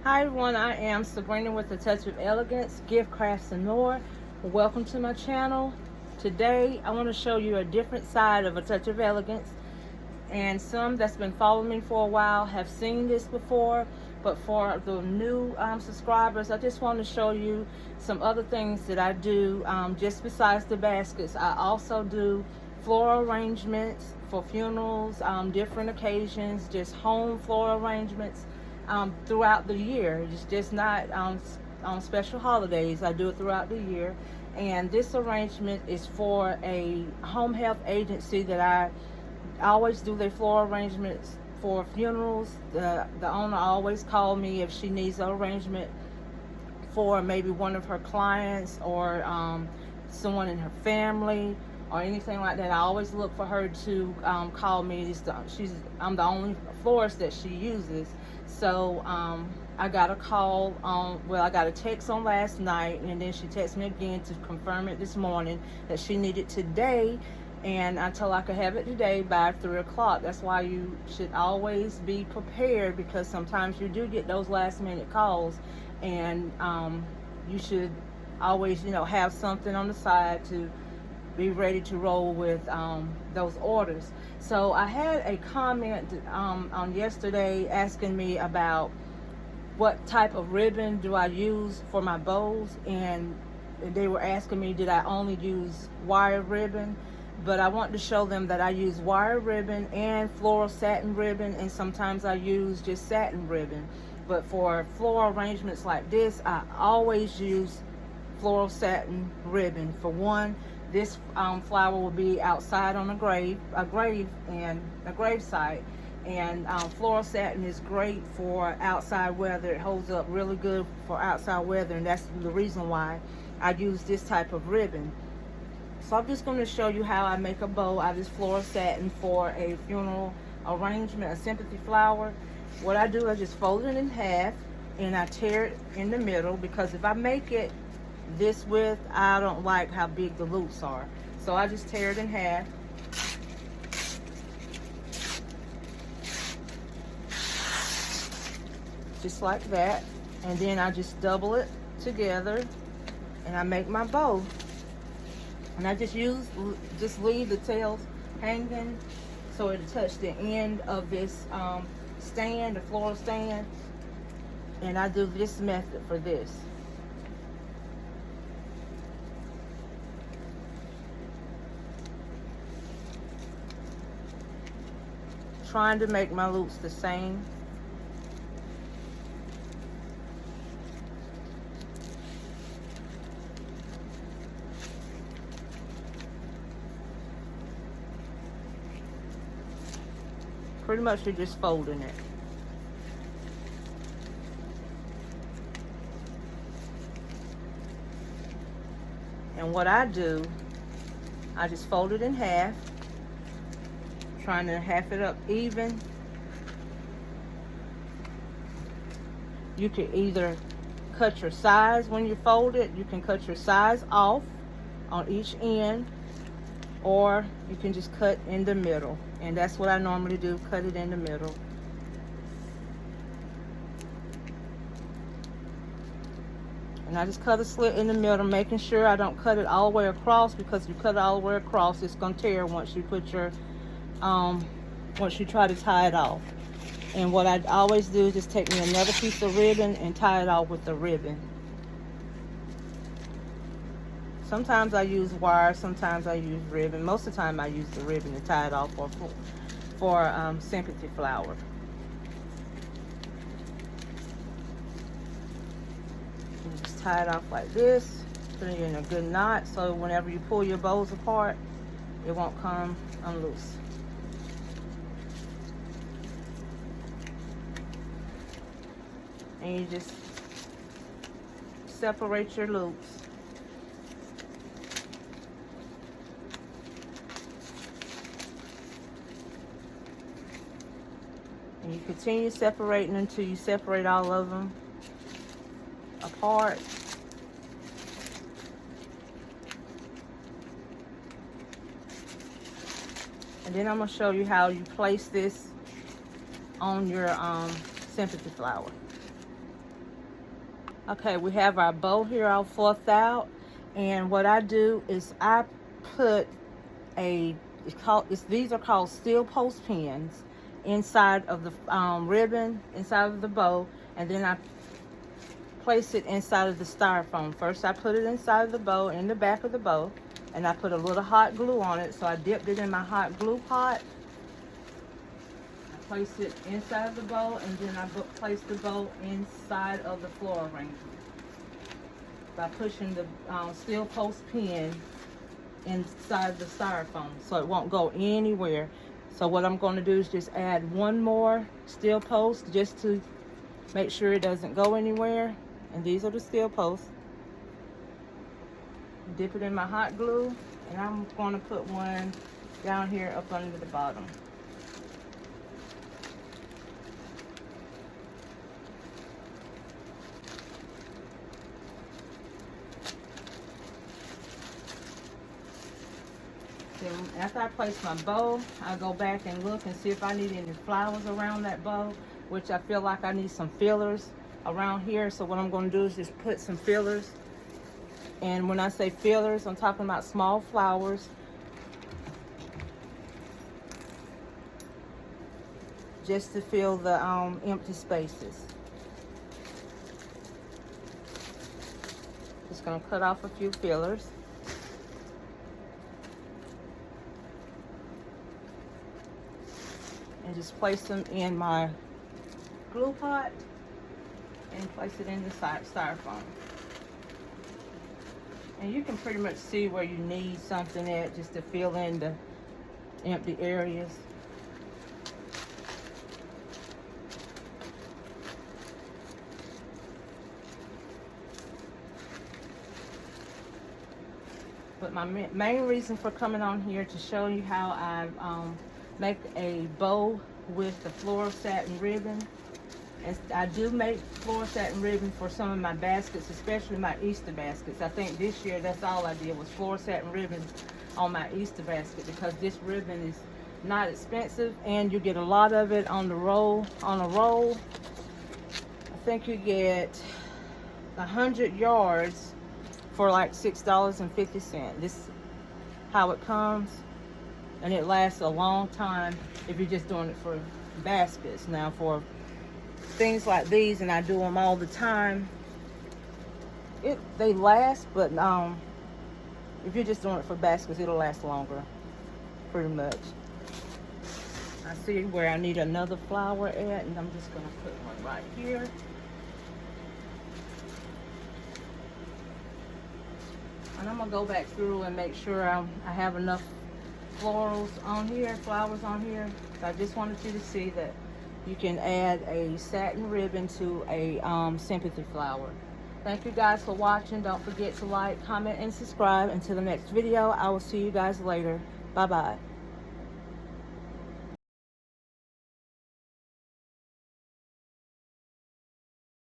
Hi everyone, I am Sabrina with A Touch of Elegance, Gift Crafts and More. Welcome to my channel. Today I want to show you a different side of A Touch of Elegance, and some that's been following me for a while have seen this before, but for the new subscribers, I just want to show you some other things that I do just besides the baskets. I also do floral arrangements for funerals, different occasions, just home floral arrangements throughout the year. It's just not on special holidays. I do it throughout the year. And this arrangement is for a home health agency that I always do their floral arrangements for funerals. The owner always calls me if she needs an arrangement for maybe one of her clients or someone in her family or anything like that. I always look for her to call me. I'm the only florist that she uses. So I got a call I got a text on last night, and then she texted me again to confirm it this morning that she needed today, and I told her I could have it today by 3 o'clock. That's why you should always be prepared, because sometimes you do get those last minute calls, and you should always, have something on the side to be ready to roll with those orders. So I had a comment on yesterday asking me about what type of ribbon do I use for my bows, and they were asking me, did I only use wire ribbon? But I want to show them that I use wire ribbon and floral satin ribbon, and sometimes I use just satin ribbon. But for floral arrangements like this, I always use floral satin ribbon. For one, this flower will be outside on a grave site, and floral satin is great for outside weather. It holds up really good for outside weather, and that's the reason why I use this type of ribbon. So I'm just going to show you how I make a bow out of this floral satin for a funeral arrangement, a sympathy flower. What I do, I just fold it in half and I tear it in the middle, because if I make it this width, I don't like how big the loops are. So I just tear it in half. Just like that. And then I just double it together and I make my bow. And I just leave the tails hanging so it'll touch the end of this stand, the floral stand. And I do this method for this. Trying to make my loops the same. Pretty much you're just folding it. And what I do, I just fold it in half, trying to half it up even. You can either cut your size when you fold it. You can cut your size off on each end, or you can just cut in the middle. And that's what I normally do, cut it in the middle. And I just cut a slit in the middle, making sure I don't cut it all the way across, because if you cut it all the way across, it's gonna tear once you put your once you try to tie it off. And what I always do is just take me another piece of ribbon and tie it off with the ribbon. Sometimes I use wire, sometimes I use ribbon. Most of the time I use the ribbon to tie it off for sympathy flower. You just tie it off like this, put it in a good knot, so whenever you pull your bows apart, it won't come unloose. And you just separate your loops. And you continue separating until you separate all of them apart. And then I'm going to show you how you place this on your sympathy flower. Okay, we have our bow here all fluffed out, and what I do is I put these are called steel post pins inside of the ribbon, inside of the bow, and then I place it inside of the styrofoam. First I put it inside of the bow, in the back of the bow, and I put a little hot glue on it. So I dipped it in my hot glue pot. I place it inside of the bow, and then I place the bow inside of the floral arrangement by pushing the steel post pin inside the styrofoam so it won't go anywhere. So what I'm going to do is just add one more steel post just to make sure it doesn't go anywhere. And these are the steel posts. Dip it in my hot glue, and I'm going to put one down here up under the bottom. Then after I place my bow, I go back and look and see if I need any flowers around that bow, which I feel like I need some fillers around here. So what I'm going to do is just put some fillers. And when I say fillers, I'm talking about small flowers, just to fill the empty spaces. Just going to cut off a few fillers. And just place them in my glue pot and place it in the styrofoam. And you can pretty much see where you need something at just to fill in the empty areas. But my main reason for coming on here to show you how I make a bow with the floral satin ribbon. And I do make floral satin ribbon for some of my baskets, especially my Easter baskets. I think this year that's all I did was floral satin ribbon on my Easter basket, because this ribbon is not expensive and you get a lot of it on the roll. On a roll, I think you get 100 yards for like $6.50. This is how it comes, and it lasts a long time if you're just doing it for baskets. Now for things like these, and I do them all the time, they last, but if you're just doing it for baskets, it'll last longer, pretty much. I see where I need another flower at, and I'm just gonna put one right here. And I'm gonna go back through and make sure I have enough florals on here, flowers on here. So I just wanted you to see that you can add a satin ribbon to a sympathy flower. Thank you guys for watching. Don't forget to like, comment, and subscribe. Until the next video, I will see you guys later. Bye-bye.